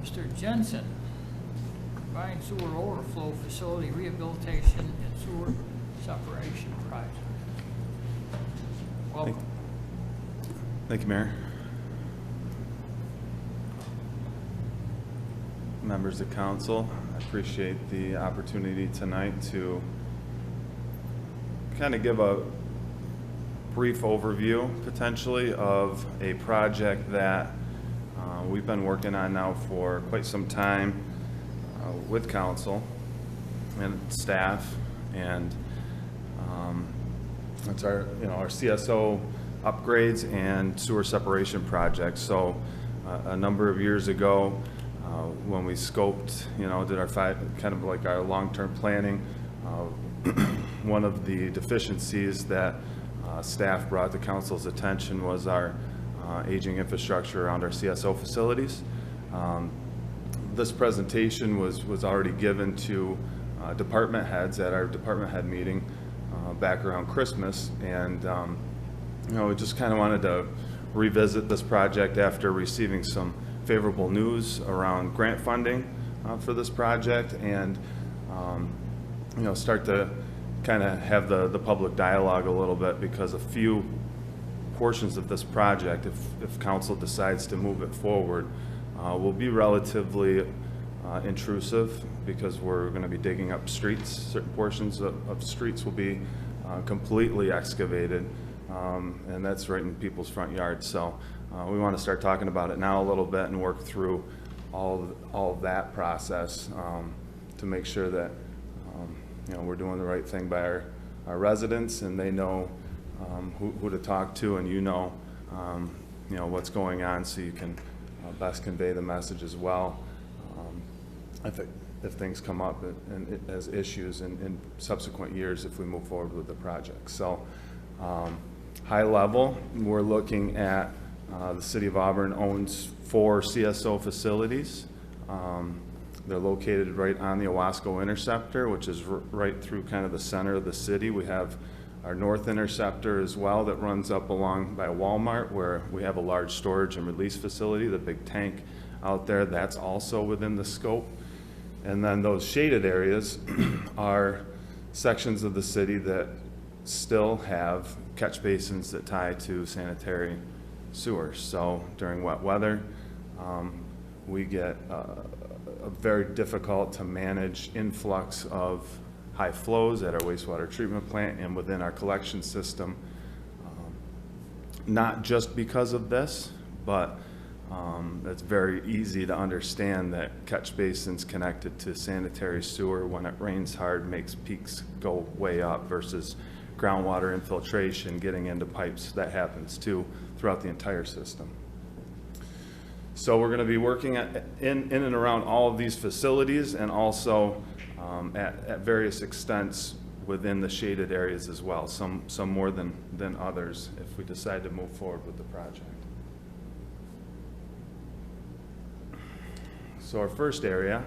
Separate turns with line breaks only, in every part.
Mr. Jensen, combined sewer overflow facility rehabilitation and sewer separation project. Welcome.
Thank you, Mayor. Members of council, I appreciate the opportunity tonight to kind of give a brief overview, potentially, of a project that we've been working on now for quite some time with council and staff, and it's our CSO upgrades and sewer separation project. So a number of years ago, when we scoped, did our kind of like our long-term planning, one of the deficiencies that staff brought to council's attention was our aging infrastructure around our CSO facilities. This presentation was already given to department heads at our department head meeting back around Christmas, and we just kind of wanted to revisit this project after receiving some favorable news around grant funding for this project, and start to kind of have the public dialogue a little bit, because a few portions of this project, if council decides to move it forward, will be relatively intrusive, because we're going to be digging up streets. Certain portions of streets will be completely excavated, and that's right in people's front yards. So we want to start talking about it now a little bit and work through all of that process to make sure that we're doing the right thing by our residents, and they know who to talk to, and what's going on, so you can best convey the message as well if things come up as issues in subsequent years if we move forward with the project. So high level, we're looking at the city of Auburn owns 4 CSO facilities. They're located right on the Owasco Interceptor, which is right through kind of the center of the city. We have our North Interceptor as well that runs up along by Walmart, where we have a large storage and release facility, the big tank out there. That's also within the scope. And then those shaded areas are sections of the city that still have catch basins that tie to sanitary sewers. So during wet weather, we get a very difficult to manage influx of high flows at our wastewater treatment plant and within our collection system. Not just because of this, but it's very easy to understand that catch basins connected to sanitary sewer, when it rains hard, makes peaks go way up, versus groundwater infiltration getting into pipes. That happens too throughout the entire system. So we're going to be working in and around all of these facilities, and also at various extents within the shaded areas as well, some more than others, if we decide to move forward with the project. So our first area,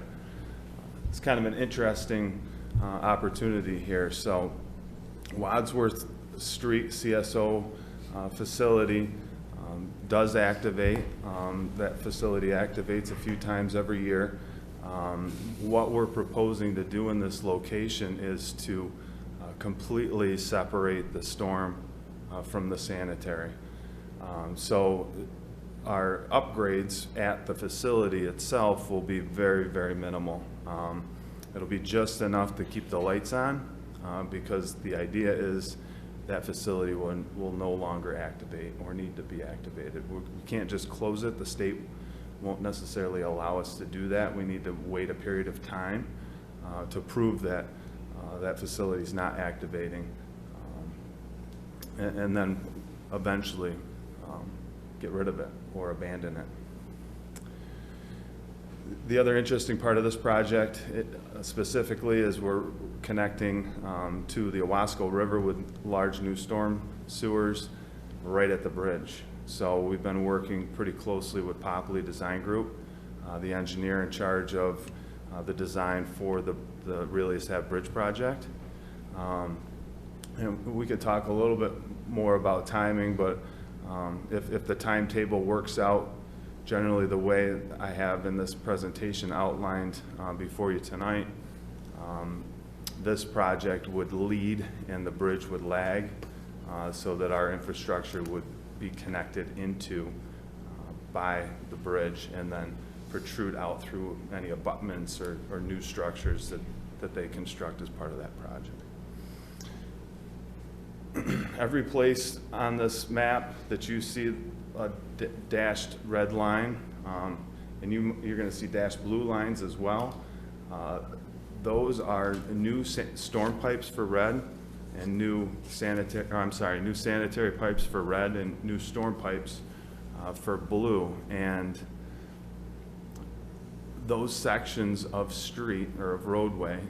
it's kind of an interesting opportunity here. So Wadsworth Street CSO facility does activate. That facility activates a few times every year. What we're proposing to do in this location is to completely separate the storm from the sanitary. So our upgrades at the facility itself will be very, very minimal. It'll be just enough to keep the lights on, because the idea is that facility will no longer activate or need to be activated. We can't just close it. The state won't necessarily allow us to do that. We need to wait a period of time to prove that that facility is not activating, and then eventually get rid of it or abandon it. The other interesting part of this project specifically is we're connecting to the Owasco River with large new storm sewers right at the bridge. So we've been working pretty closely with Popley Design Group, the engineer in charge of the design for the Really Estab Bridge project. And we could talk a little bit more about timing, but if the timetable works out Generally, the way I have in this presentation outlined before you tonight, this project would lead and the bridge would lag so that our infrastructure would be connected into by the bridge and then protrude out through any abutments or new structures that they construct as part of that project. Every place on this map that you see a dashed red line, and you're going to see dashed blue lines as well. Those are new storm pipes for red and new sanitary pipes for red and new storm pipes for blue. And those sections of street or of roadway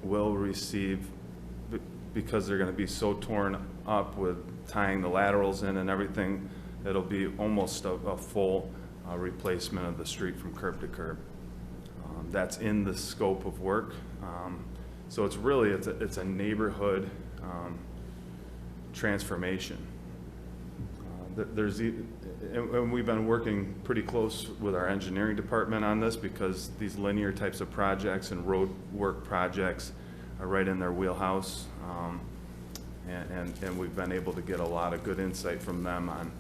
will receive, because they're going to be so torn up with tying the laterals in and everything, it'll be almost a full replacement of the street from curb to curb. That's in the scope of work. So it's really, it's a neighborhood transformation. And we've been working pretty close with our engineering department on this because these linear types of projects and road work projects are right in their wheelhouse. And we've been able to get a lot of good insight from them on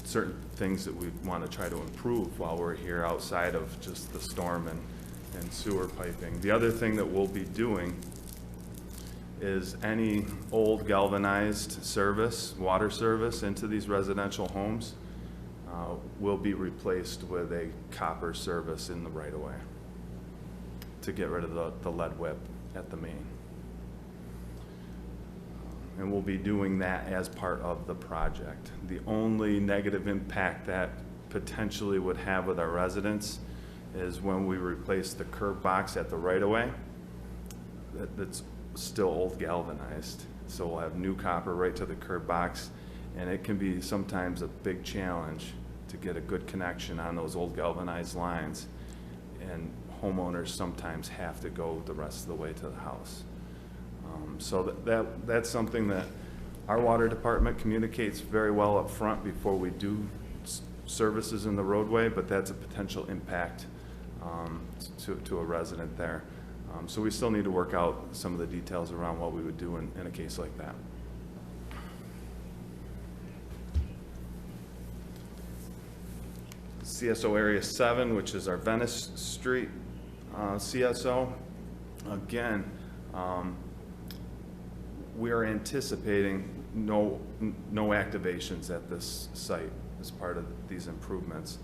certain things that we want to try to improve while we're here outside of just the storm and sewer piping. The other thing that we'll be doing is any old galvanized service, water service into these residential homes will be replaced with a copper service in the right-of-way to get rid of the lead whip at the main. And we'll be doing that as part of the project. The only negative impact that potentially would have with our residents is when we replace the curb box at the right-of-way. That's still old galvanized. So we'll have new copper right to the curb box, and it can be sometimes a big challenge to get a good connection on those old galvanized lines. And homeowners sometimes have to go the rest of the way to the house. So that's something that our water department communicates very well up front before we do services in the roadway, but that's a potential impact to a resident there. So we still need to work out some of the details around what we would do in a case like that. CSO Area 7, which is our Venice Street CSO. Again, we are anticipating no activations at this site as part of these improvements.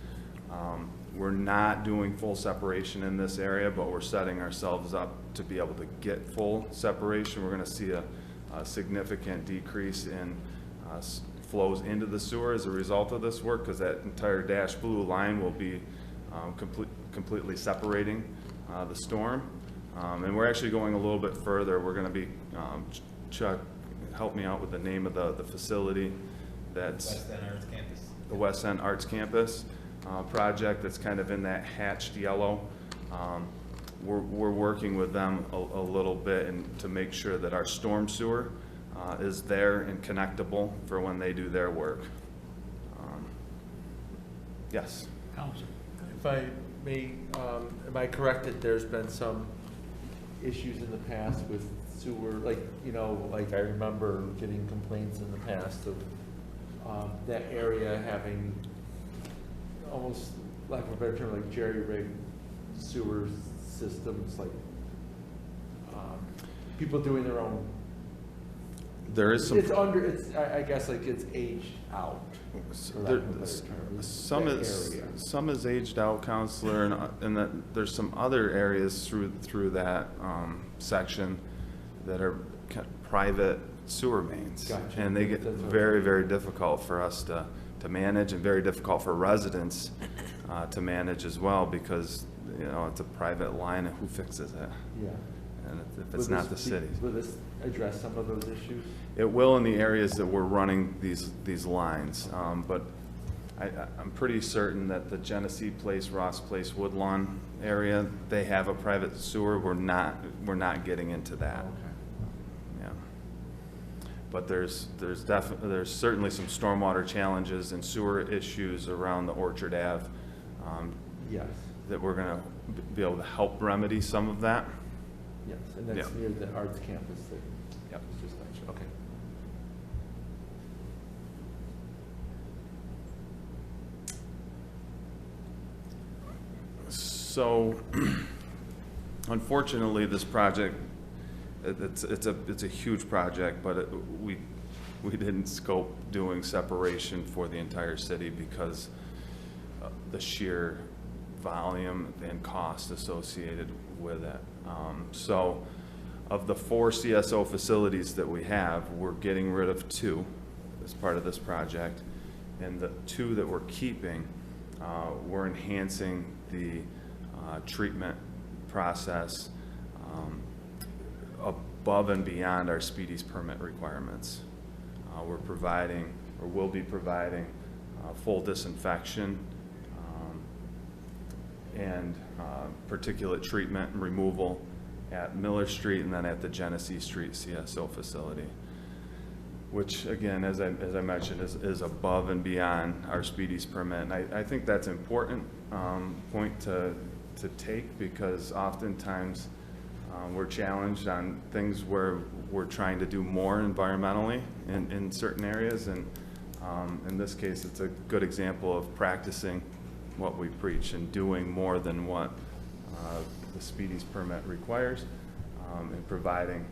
We're not doing full separation in this area, but we're setting ourselves up to be able to get full separation. We're going to see a significant decrease in flows into the sewer as a result of this work, because that entire dashed blue line will be completely separating the storm. And we're actually going a little bit further. We're going to be, Chuck, help me out with the name of the facility. That's
West End Arts Campus.
The West End Arts Campus project that's kind of in that hatched yellow. We're working with them a little bit and to make sure that our storm sewer is there and connectable for when they do their work. Yes?
Council.
If I may, am I correct that there's been some issues in the past with sewer, like I remember getting complaints in the past of that area having almost, lack of a better term, like jerry-rigged sewer systems, like people doing their own.
There is some.
I guess like it's aged out.
Some is aged out, Counselor, and that there's some other areas through that section that are private sewer mains.
Gotcha.
And they get very, very difficult for us to manage, and very difficult for residents to manage as well, because it's a private line, and who fixes it?
Yeah.
And if it's not the city.
Will this address some of those issues?
It will in the areas that we're running these lines, but I'm pretty certain that the Genesee Place, Ross Place, Woodlawn area, they have a private sewer. We're not getting into that.
Okay.
Yeah. But there's certainly some stormwater challenges and sewer issues around the Orchard Ave
Yes,
that we're going to be able to help remedy some of that.
yes, and that's
Yeah.
near the arts campus that
Yep.
was just mentioned, okay.
So, unfortunately, this project, it's a huge project, but we didn't scope doing separation for the entire city because the sheer volume and cost associated with it. So, of the 4 CSO facilities that we have, we're getting rid of 2 as part of this project, and the 2 that we're keeping, we're enhancing the treatment process above and beyond our Speedies permit requirements. We're providing, or will be providing, full disinfection and particulate treatment and removal at Miller Street and then at the Genesee Street CSO facility, which again, as I mentioned, is above and beyond our Speedies permit. And I think that's an important point to take, because oftentimes we're challenged on things where we're trying to do more environmentally in certain areas, and in this case it's a good example of practicing what we preach and doing more than what the Speedies permit requires, and providing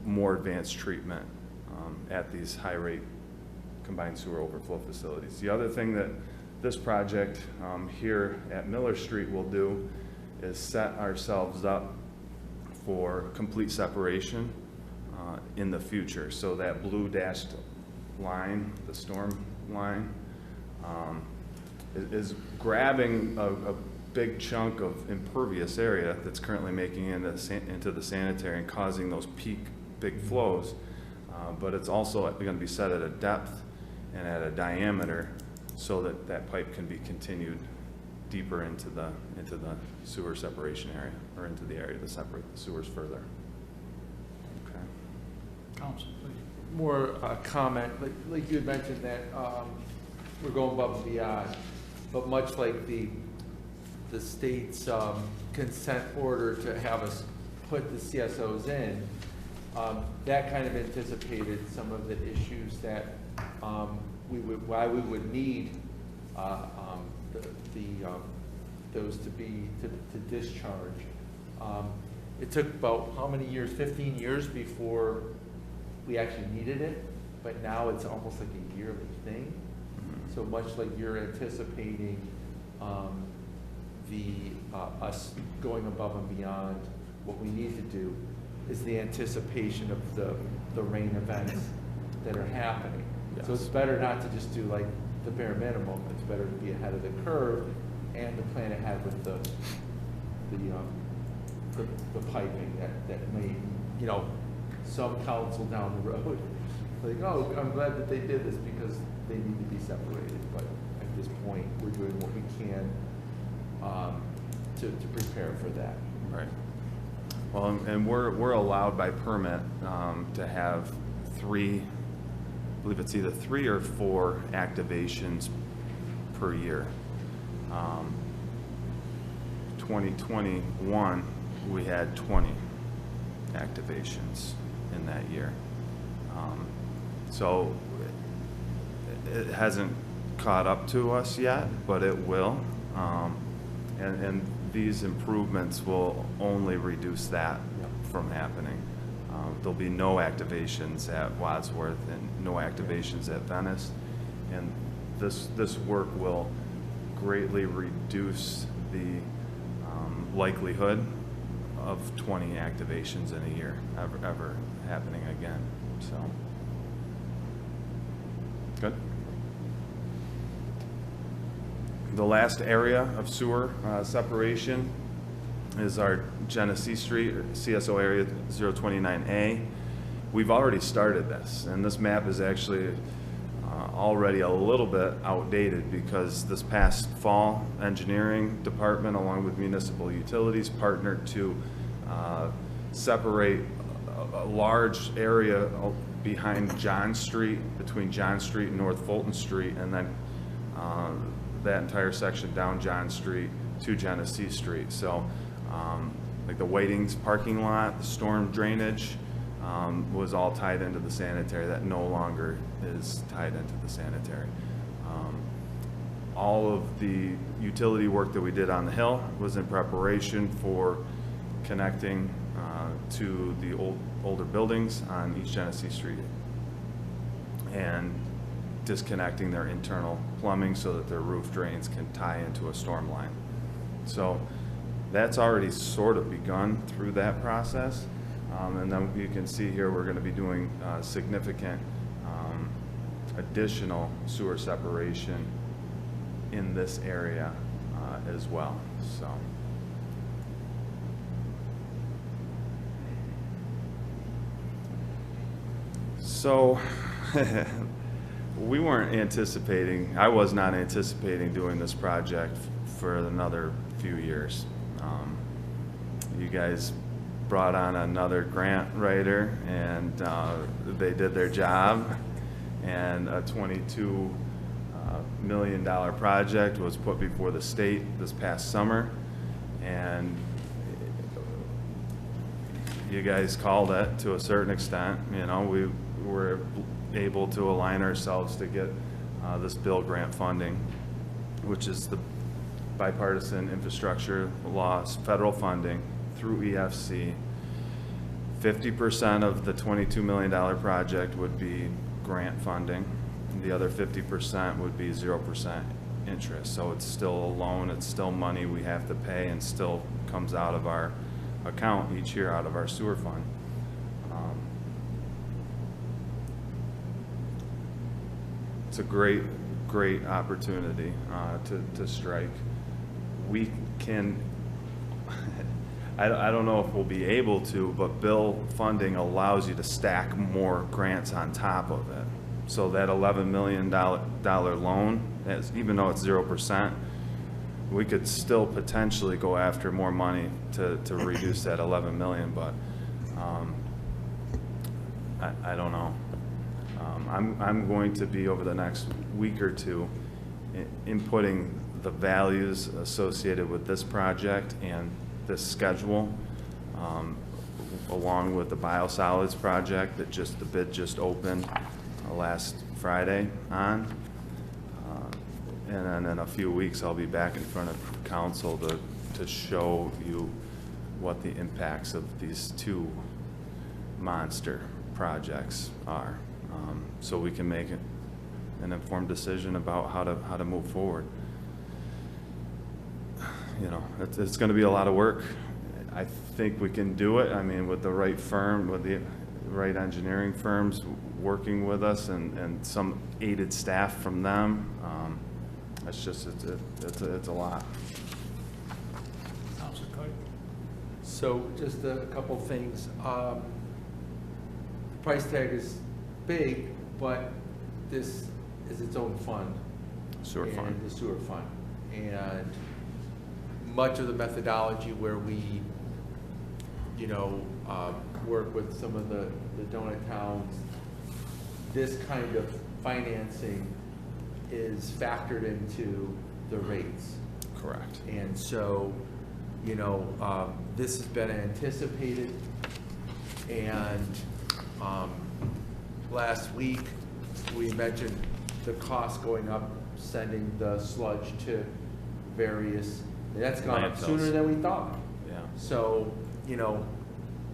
more advanced treatment at these high rate combined sewer overflow facilities. The other thing that this project here at Miller Street will do is set ourselves up for complete separation in the future. So that blue dashed line, the storm line, is grabbing a big chunk of impervious area that's currently making it into the sanitary and causing those peak big flows. But it's also going to be set at a depth and at a diameter so that that pipe can be continued deeper into the sewer separation area, or into the area to separate the sewers further. Okay.
Council, please.
More comment, like you had mentioned that we're going above and beyond, but much like the state's consent order to have us put the CSOs in, that kind of anticipated some of the issues that why we would need those to discharge. It took about how many years? 15 years before we actually needed it, but now it's almost like a yearly thing. So much like you're anticipating us going above and beyond what we need to do, is the anticipation of the rain events that are happening.
Yes.
So it's better not to just do like the bare minimum. It's better to be ahead of the curve and to plan ahead with the piping that may, some council down the road, like, oh, I'm glad that they did this because they need to be separated. But at this point, we're doing what we can to prepare for that.
Right. Well, and we're allowed by permit to have 3, I believe it's either 3 or 4 activations per year. 2021, we had 20 activations in that year. So it hasn't caught up to us yet, but it will. And these improvements will only reduce that from happening. There'll be no activations at Wadsworth and no activations at Venice. And this work will greatly reduce the likelihood of 20 activations in a year ever happening again. So, good. The last area of sewer separation is our Genesee Street CSO area 029A. We've already started this, and this map is actually already a little bit outdated because this past fall, engineering department along with municipal utilities partnered to separate a large area behind John Street, between John Street and North Fulton Street, and then that entire section down John Street to Genesee Street. So like the Waitings parking lot, the storm drainage was all tied into the sanitary. That no longer is tied into the sanitary. All of the utility work that we did on the hill was in preparation for connecting to the older buildings on East Genesee Street and disconnecting their internal plumbing so that their roof drains can tie into a storm line. So that's already sort of begun through that process. And then you can see here we're going to be doing significant additional sewer separation in this area as well. So we weren't anticipating, I was not anticipating doing this project for another few years. You guys brought on another grant writer, and they did their job, and a $22 million project was put before the state this past summer, and you guys called it to a certain extent. You know, we were able to align ourselves to get this bill grant funding, which is the bipartisan infrastructure laws, federal funding through EFC. 50% of the $22 million project would be grant funding. The other 50% would be 0% interest. So it's still a loan, it's still money we have to pay, and still comes out of our account each year, out of our sewer fund. It's a great opportunity to strike. We can, I don't know if we'll be able to, but bill funding allows you to stack more grants on top of it. So that $11 million loan, even though it's 0%, we could still potentially go after more money to reduce that 11 million, but I don't know. I'm going to be, over the next week or two, inputting the values associated with this project and this schedule, along with the biosolids project that the bid just opened last Friday on. And then in a few weeks, I'll be back in front of council to show you what the impacts of these two monster projects are, so we can make an informed decision about how to move forward. You know, it's going to be a lot of work. I think we can do it. I mean, with the right firm, with the right engineering firms working with us, and some aided staff from them. It's a lot.
Councilor Cuddy?
So just a couple things. The price tag is big, but this is its own fund.
Sewer fund.
The sewer fund. And much of the methodology where we, work with some of the donut towns, this kind of financing is factored into the rates.
Correct.
And so, this has been anticipated, and last week we mentioned the cost going up, sending the sludge to various, that's gone up sooner than we thought.
Yeah.
So,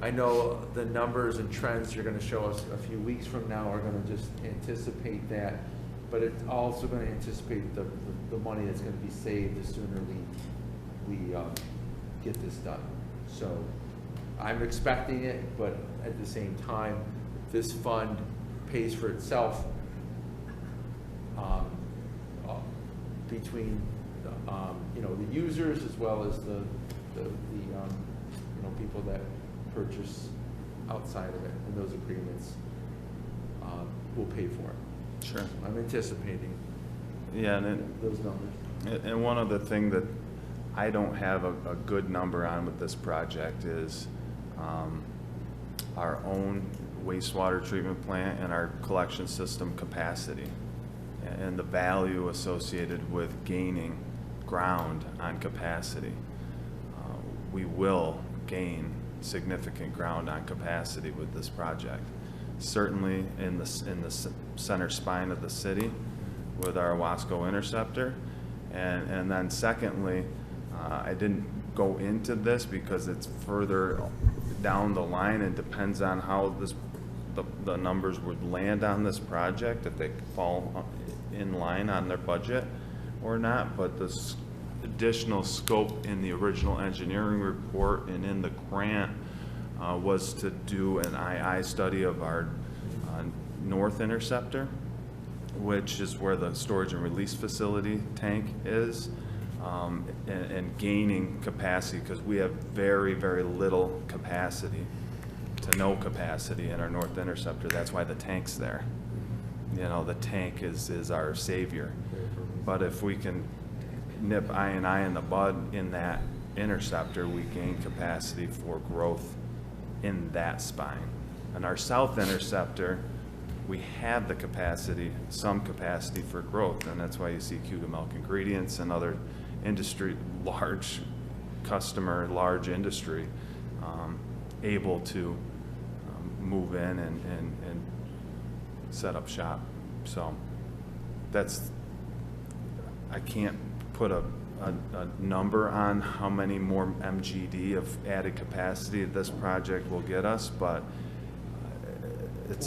I know the numbers and trends you're gonna show us a few weeks from now are gonna just anticipate that, but it's also gonna anticipate the money that's gonna be saved the sooner we get this done. So I'm expecting it, but at the same time, this fund pays for itself between the users as well as the people that purchase outside of it, and those agreements will pay for it.
Sure.
I'm anticipating
Yeah, and
those numbers.
And one other thing that I don't have a good number on with this project is our own wastewater treatment plant and our collection system capacity and the value associated with gaining ground on capacity. We will gain significant ground on capacity with this project. Certainly in the center spine of the city with our Wasco interceptor. And then secondly, I didn't go into this because it's further down the line and depends on how the numbers would land on this project, if they fall in line on their budget or not. But the additional scope in the original engineering report and in the grant was to do an II study of our north interceptor, which is where the storage and release facility tank is, and gaining capacity, because we have very, very little capacity to no capacity in our north interceptor. That's why the tank's there. You know, the tank is our savior. But if we can nip I&I in the bud in that interceptor, we gain capacity for growth in that spine. And our south interceptor, we have the capacity, some capacity for growth, and that's why you see Cuda Milk Ingredients and other industry, large customer, large industry, able to move in and set up shop. So that's, I can't put a number on how many more MGD of added capacity this project will get us, but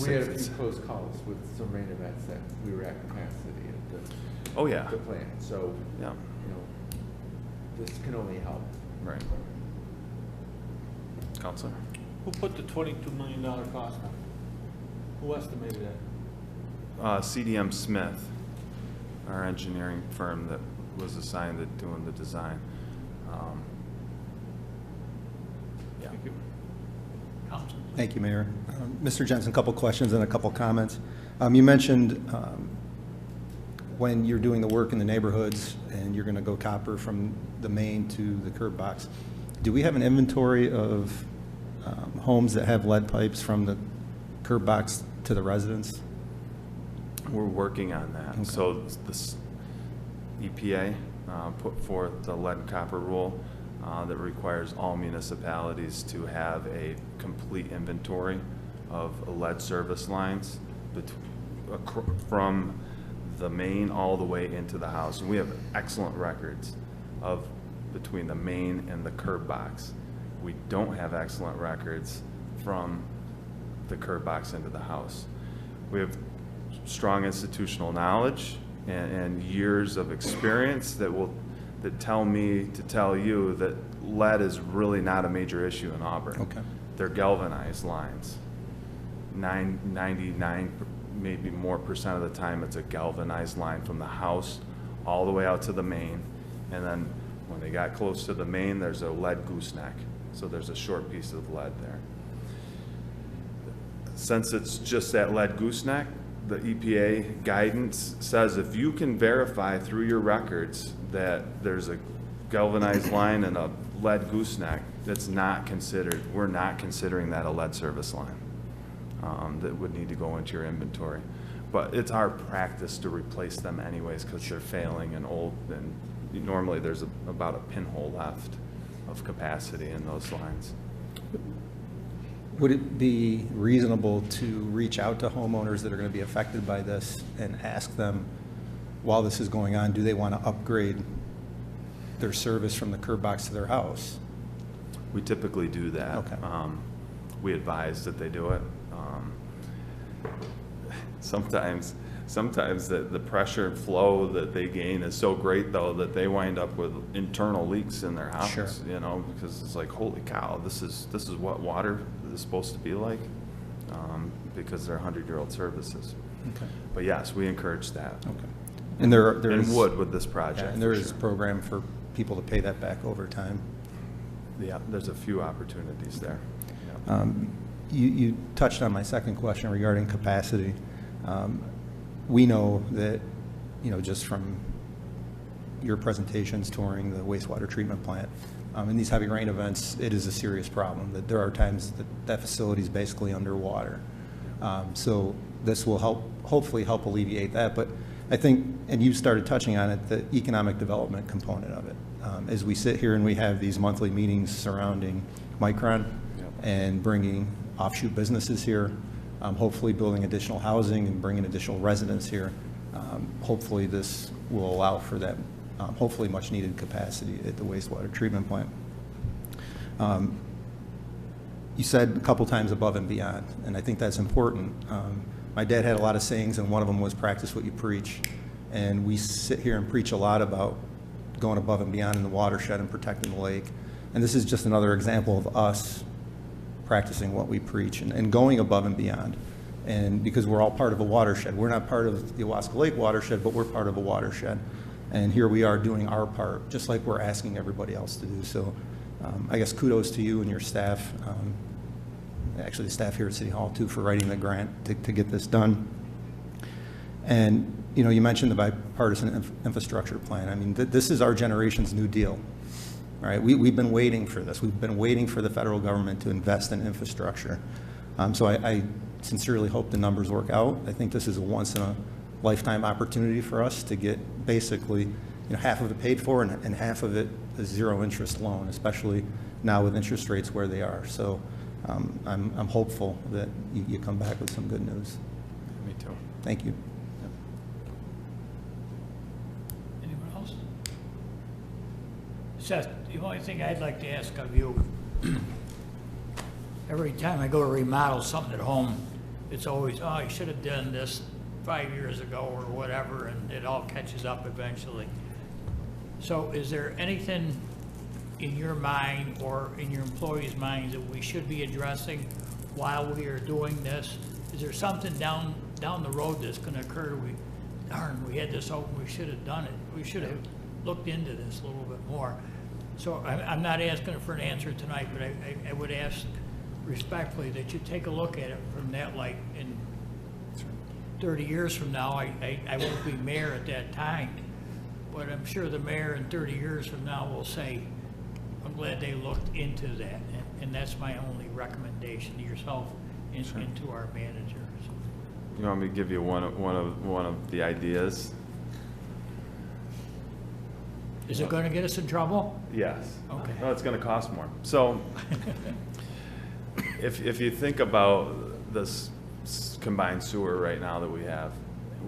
we had a few close calls with some rain events that we were at capacity at the plant. So,
yeah,
you know, this can only help.
Right. Counselor?
Who put the $22 million cost on? Who estimated that?
CDM Smith, our engineering firm that was assigned to doing the design. Yeah.
Thank you.
Council.
Thank you, Mayor. Mr. Jensen, a couple questions and a couple comments. You mentioned when you're doing the work in the neighborhoods and you're going to go copper from the main to the curb box. Do we have an inventory of homes that have lead pipes from the curb box to the residents?
We're working on that.
Okay.
So this EPA put forth the lead and copper rule that requires all municipalities to have a complete inventory of lead service lines from the main all the way into the house. And we have excellent records of between the main and the curb box. We don't have excellent records from the curb box into the house. We have strong institutional knowledge and years of experience that tell me to tell you that lead is really not a major issue in Auburn.
Okay.
They're galvanized lines. 99 maybe more percent of the time it's a galvanized line from the house all the way out to the main, and then when they got close to the main there's a lead gooseneck, so there's a short piece of lead there. Since it's just that lead gooseneck, the EPA guidance says if you can verify through your records that there's a galvanized line and a lead gooseneck, that's not considered, we're not considering that a lead service line that would need to go into your inventory. But it's our practice to replace them anyways because they're failing and old, and normally there's about a pinhole left of capacity in those lines.
Would it be reasonable to reach out to homeowners that are going to be affected by this and ask them, while this is going on, do they want to upgrade their service from the curb box to their house?
We typically do that.
Okay.
We advise that they do it. Sometimes the pressure and flow that they gain is so great though that they wind up with internal leaks in their house.
Sure.
You know, because it's like, holy cow, this is what water is supposed to be like, because they're 100-year-old services.
Okay.
But yes, we encourage that.
Okay. And there
And
is,
would with this project.
yeah, and there
for
is a
sure.
program for people to pay that back over time.
Yeah, there's a few opportunities there. Yeah.
You touched on my second question regarding capacity. We know that, you know, just from your presentations touring the wastewater treatment plant. In these heavy rain events, it is a serious problem, that there are times that that facility is basically underwater. So this will hopefully help alleviate that. But I think, and you started touching on it, the economic development component of it. As we sit here and we have these monthly meetings surrounding Micron and bringing offshoot businesses here, hopefully building additional housing and bringing additional residents here, hopefully this will allow for that hopefully much needed capacity at the wastewater treatment plant. You said a couple times above and beyond, and I think that's important. My dad had a lot of sayings, and one of them was practice what you preach. And we sit here and preach a lot about going above and beyond in the watershed and protecting the lake. And this is just another example of us practicing what we preach and going above and beyond. And because we're all part of a watershed. We're not part of the Owasco Lake watershed, but we're part of a watershed. And here we are doing our part, just like we're asking everybody else to do. So I guess kudos to you and your staff, actually the staff here at City Hall too, for writing the grant to get this done. And you know, you mentioned the bipartisan infrastructure plan. I mean, this is our generation's New Deal, right? We've been waiting for this. We've been waiting for the federal government to invest in infrastructure. So I sincerely hope the numbers work out. I think this is a once-in-a-lifetime opportunity for us to get basically, you know, half of it paid for and half of it a zero-interest loan, especially now with interest rates where they are. So I'm hopeful that you come back with some good news.
Me too.
Thank you.
Anyone else? Seth, the only thing I'd like to ask of you, every time I go to remodel something at home, it's always, oh, I should have done this 5 years ago or whatever, and it all catches up eventually. So is there anything in your mind or in your employees' minds that we should be addressing while we are doing this? Is there something down the road that's going to occur? Darn, we had this open, we should have done it. We should have looked into this a little bit more. So I'm not asking for an answer tonight, but I would ask respectfully that you take a look at it from that light. In 30 years from now, I won't be mayor at that time, but I'm sure the mayor in 30 years from now will say, I'm glad they looked into that, and that's my only recommendation to yourself and to our managers.
You want me to give you one of the ideas?
Is it going to get us in trouble?
Yes.
Okay.
No, it's going to cost more. So if you think about this combined sewer right now that we have,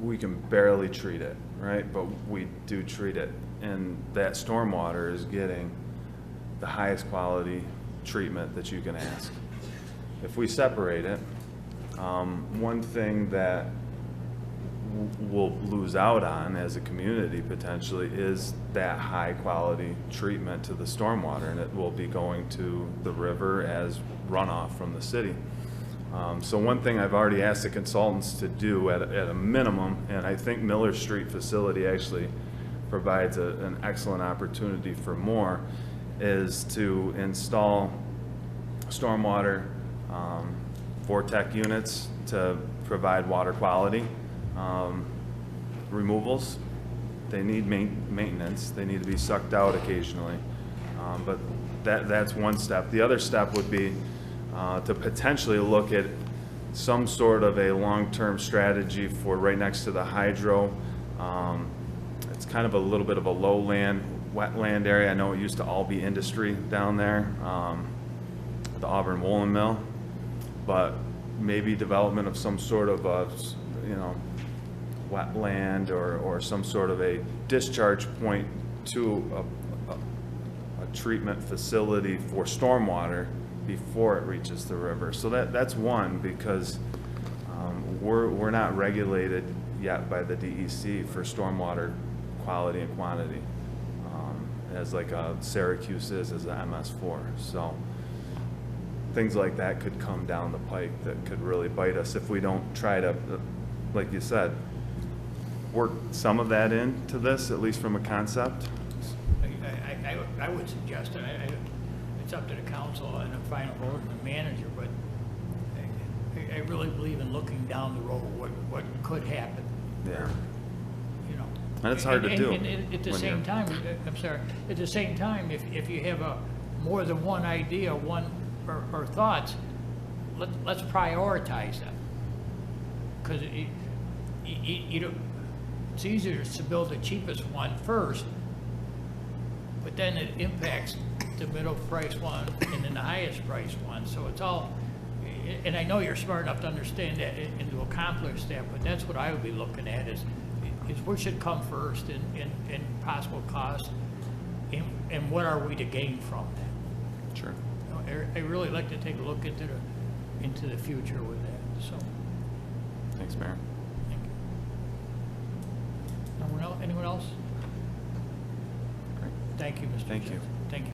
we can barely treat it, right? But we do treat it, and that stormwater is getting the highest quality treatment that you can ask. If we separate it, one thing that we'll lose out on as a community potentially is that high quality treatment to the stormwater, and it will be going to the river as runoff from the city. So one thing I've already asked the consultants to do at a minimum, and I think Miller Street facility actually provides an excellent opportunity for more, is to install stormwater vortec units to provide water quality removals. They need maintenance. They need to be sucked out occasionally. But that's one step. The other step would be to potentially look at some sort of a long-term strategy for right next to the hydro. It's kind of a little bit of a lowland, wetland area. I know it used to all be industry down there, the Auburn woolen mill, but maybe development of some sort of a, wetland or some sort of a discharge point to a treatment facility for stormwater before it reaches the river. So that's one, because we're not regulated yet by the DEC for stormwater quality and quantity, as like Syracuse is as a MS4. So things like that could come down the pike that could really bite us if we don't try to, like you said, work some of that into this, at least from a concept.
I would suggest, it's up to the council and the final vote and the manager, but I really believe in looking down the road, what could happen.
Yeah. And it's hard to do.
And at the
when
same
you're-
time, I'm sorry, at the same time, if you have more than one idea, or thoughts, let's prioritize them. Because you don't, it's easier to build the cheapest one first, but then it impacts the middle price one and then the highest price one. So it's all, and I know you're smart enough to understand that and to accomplish that, but that's what I would be looking at is what should come first in possible cost, and what are we to gain from that?
Sure.
You know, I really like to take a look into the future with that, so.
Thanks, Mayor.
Thank you. Anyone else?
Great.
Thank you, Mr.
Thank you.
Jensen.